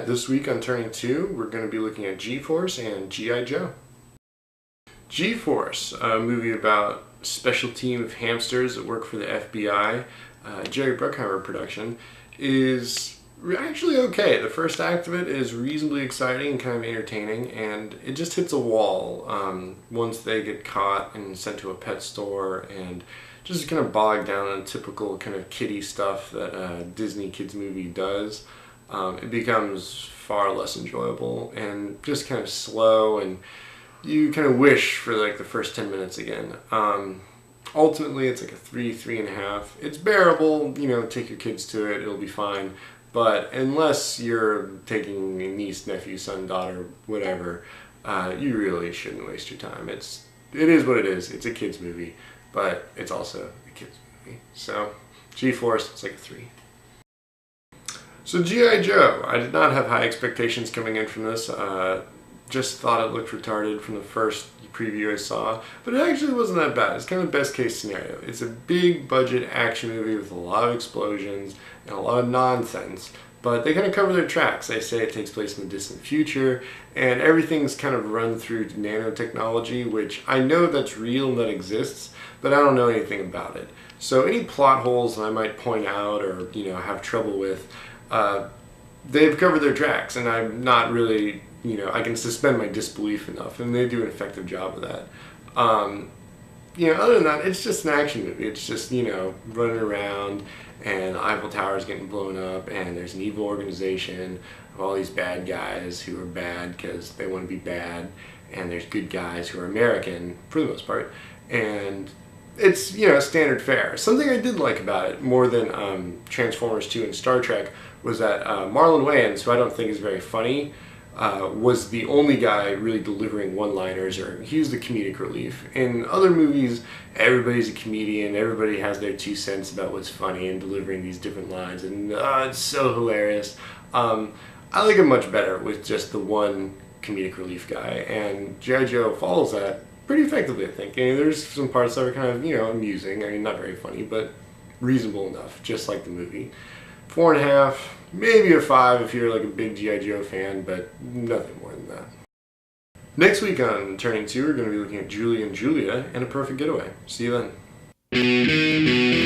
This week on Turning 2, we're going to be looking at G-Force and G.I. Joe. G-Force, a movie about a special team of hamsters that work for the FBI, Jerry Bruckheimer production, is actually okay. The first act of it is reasonably exciting and kind of entertaining, and it just hits a wall once they get caught and sent to a pet store and just kind of bogged down on typical kind of kiddie stuff that a Disney kids movie does. It becomes far less enjoyable and just kind of slow, and you kind of wish for like the first 10 minutes again. Ultimately, it's like a 3.5. It's bearable, take your kids to it, it'll be fine. But unless you're taking a niece, nephew, son, daughter, whatever, you really shouldn't waste your time. It is what it is. It's a kids movie, but it's also a kids movie. So, G-Force, it's like a 3. So G.I. Joe, I did not have high expectations coming in from this. Just thought it looked retarded from the first preview I saw, but it actually wasn't that bad. It's kind of best case scenario. It's a big budget action movie with a lot of explosions and a lot of nonsense, but they kind of cover their tracks. They say it takes place in the distant future, and everything's kind of run through nanotechnology, which I know that's real and that exists, but I don't know anything about it. So any plot holes that I might point out or have trouble with, they've covered their tracks, and I'm not really, I can suspend my disbelief enough, and they do an effective job of that. Other than that, it's just an action movie. It's just, running around, and Eiffel Tower's getting blown up, and there's an evil organization of all these bad guys who are bad because they want to be bad, and there's good guys who are American, for the most part, and it's, standard fare. Something I did like about it, more than Transformers 2 and Star Trek, was that Marlon Wayans, who I don't think is very funny, was the only guy really delivering one-liners, or he was the comedic relief. In other movies, everybody's a comedian, everybody has their 2 cents about what's funny and delivering these different lines, and it's so hilarious. I like it much better with just the one comedic relief guy, and G.I. Joe follows that pretty effectively, I think. There's some parts that are kind of, amusing. Not very funny, but reasonable enough, just like the movie. 4.5, maybe a 5 if you're like a big G.I. Joe fan, but nothing more than that. Next week on Turning 2, we're going to be looking at Julie and Julia and A Perfect Getaway. See you then.